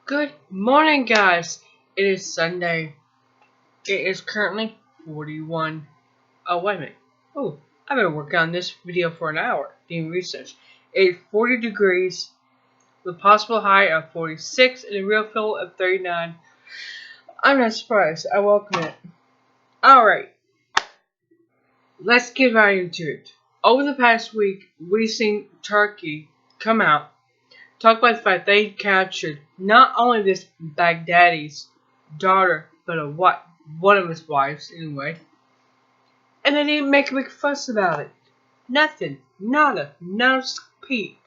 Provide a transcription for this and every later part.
Good morning, guys. It is Sunday. It is currently 41. Oh, wait a minute. Oh, I've been working on this video for an hour doing research. It's 40 degrees with possible high of 46 and a real feel of 39. I'm not surprised. I welcome it. Alright, let's get right into it. Over the past week, we've seen Turkey come out, talk about the fact they captured not only this Baghdadi's daughter, but one of his wives anyway. And they didn't make a big fuss about it. Nothing. Nada. No peep.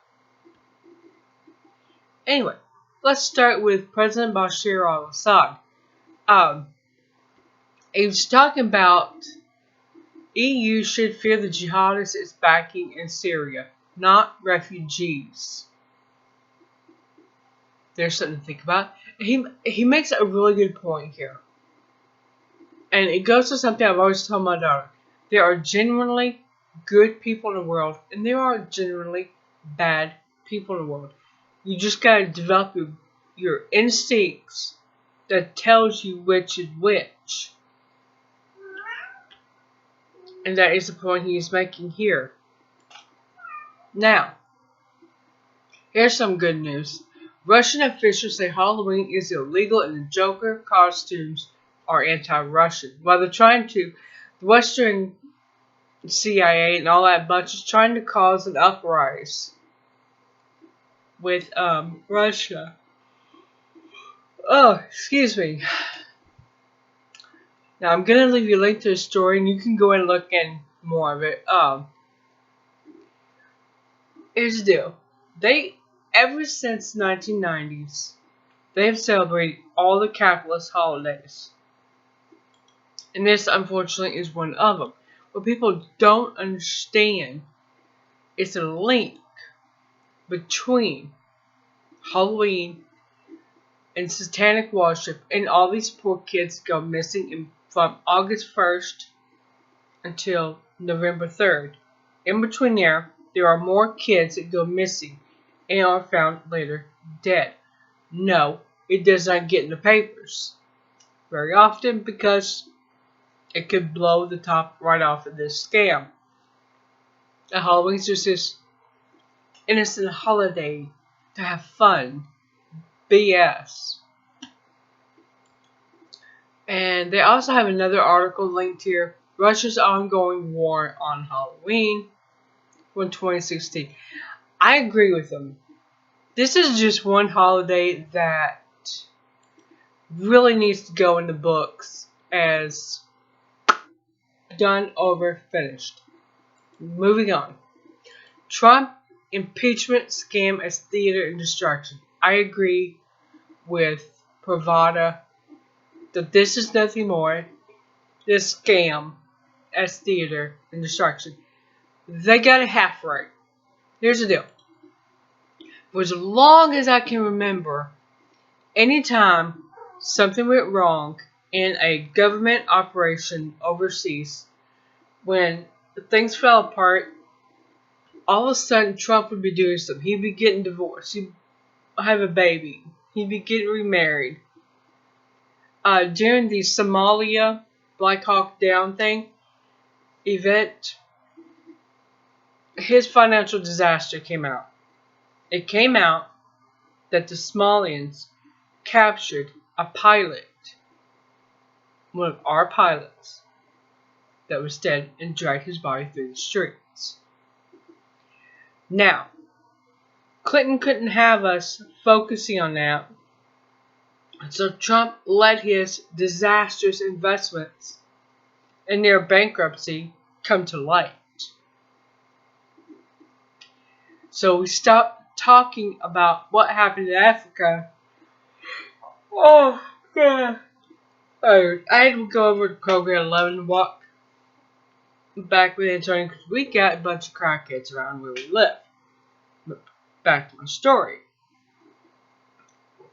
Anyway, let's start with President Bashar al-Assad. He was talking about EU should fear the jihadists it's backing in Syria, not refugees. There's something to think about. He makes a really good point here. And it goes to something I've always told my daughter. There are genuinely good people in the world, and there are genuinely bad people in the world. You just gotta develop your instincts that tells you which is which. And that is the point he is making here. Now, here's some good news. Russian officials say Halloween is illegal and the Joker costumes are anti-Russian. While they're trying to, the Western CIA and all that bunch is trying to cause an uprising with Russia. Oh, excuse me. Now I'm gonna leave you a link to the story, and you can go and look in more of it. Here's the deal. Ever since the 1990s, they have celebrated all the capitalist holidays. And this, unfortunately, is one of them. What people don't understand is the link between Halloween and satanic worship, and all these poor kids go missing from August 1st until November 3rd. In between there are more kids that go missing and are found later dead. No, it does not get in the papers very often because it could blow the top right off of this scam. And Halloween's just this innocent holiday to have fun. BS. And they also have another article linked here. Russia's ongoing war on Halloween from 2016. I agree with them. This is just one holiday that really needs to go in the books as done, over, finished. Moving on. Trump impeachment scam as theater and distraction. I agree with Pravada that this is nothing more than scam as theater and distraction. They got it half right. Here's the deal. For as long as I can remember, anytime something went wrong in a government operation overseas, when things fell apart, all of a sudden Trump would be doing something. He'd be getting divorced. He'd have a baby. He'd be getting remarried. During the Somalia Black Hawk Down event, his financial disaster came out. It came out that the Somalians captured a pilot, one of our pilots, that was dead, and dragged his body through the streets. Now, Clinton couldn't have us focusing on that, so Trump let his disastrous investments and their bankruptcy come to light. So we stopped talking about what happened in Africa. Oh, God. I had to go over to Program 11 and walk back with Antonio because we got a bunch of crackheads around where we live. But back to my story.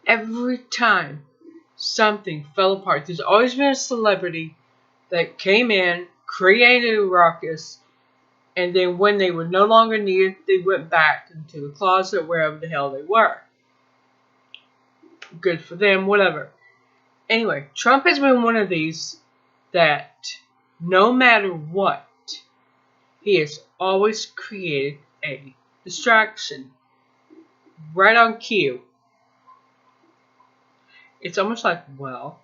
Every time something fell apart, there's always been a celebrity that came in, created a ruckus, and then when they were no longer needed, they went back into the closet, wherever the hell they were. Good for them, whatever. Anyway, Trump has been one of these that no matter what, he has always created a distraction. Right on cue. It's almost like, well,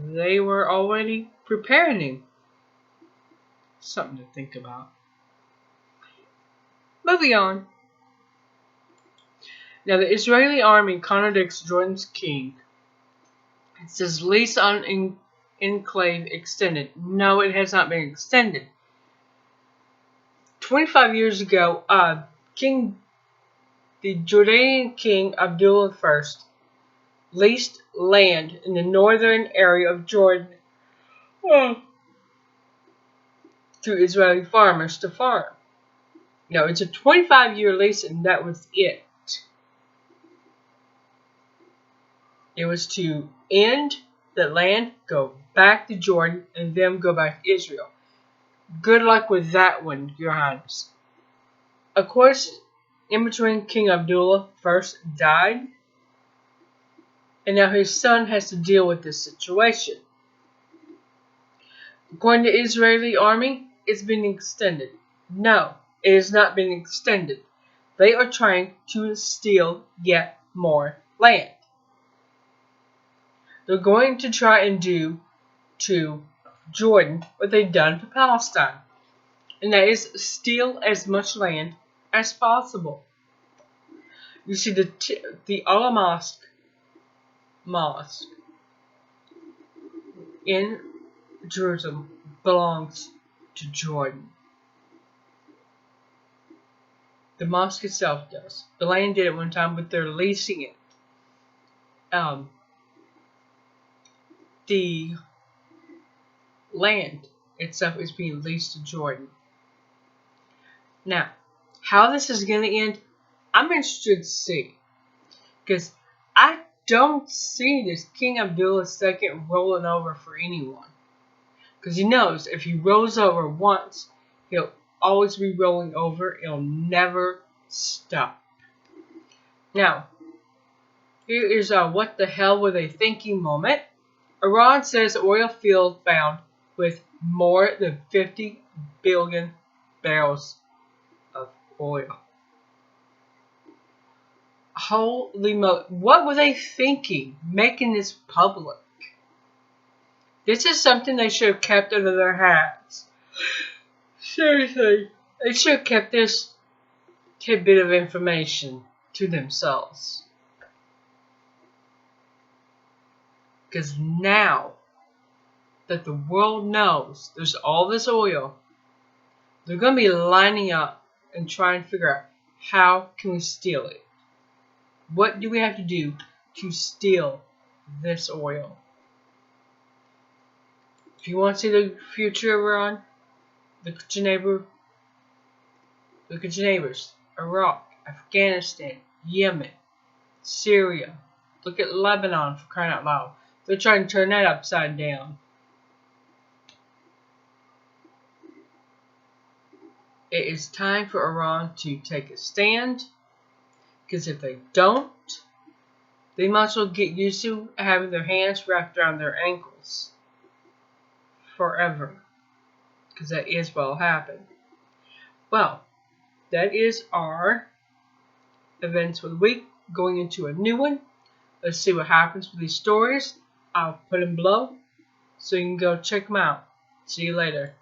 they were already preparing him. Something to think about. Moving on. Now, the Israeli army contradicts Jordan's king. It says lease on Enclave extended. No, it has not been extended. 25 years ago, the Jordanian king Abdullah I leased land in the northern area of Jordan to Israeli farmers to farm. Now, it's a 25-year lease, and that was it. It was to end the land, go back to Jordan, and then go back to Israel. Good luck with that one, Your Highness. Of course, in between, King Abdullah first died, and now his son has to deal with this situation. According to the Israeli army, it's been extended. No, it has not been extended. They are trying to steal yet more land. They're going to try and do to Jordan what they've done to Palestine, and that is steal as much land as possible. You see, the Al Mosque in Jerusalem belongs to Jordan. The mosque itself does. The land did at one time, but they're leasing it. The land itself is being leased to Jordan. Now, how this is going to end, I'm interested to see. Because I don't see this King Abdullah II rolling over for anyone. Because he knows if he rolls over once, he'll always be rolling over. It'll never stop. Now, here is a what the hell were they thinking moment. Iran says oil field found with more than 50 billion barrels of oil. Holy moly. What were they thinking making this public? This is something they should have kept under their hats. Seriously. They should have kept this tidbit of information to themselves. Because now that the world knows there's all this oil, they're going to be lining up and trying to figure out how can we steal it. What do we have to do to steal this oil? If you want to see the future of Iran, look at your neighbors. Iraq, Afghanistan, Yemen, Syria. Look at Lebanon, for crying out loud. They're trying to turn that upside down. It is time for Iran to take a stand. Because if they don't, they might as well get used to having their hands wrapped around their ankles forever. Because that is what will happen. Well, that is our events for the week. Going into a new one. Let's see what happens with these stories. I'll put them below so you can go check them out. See you later.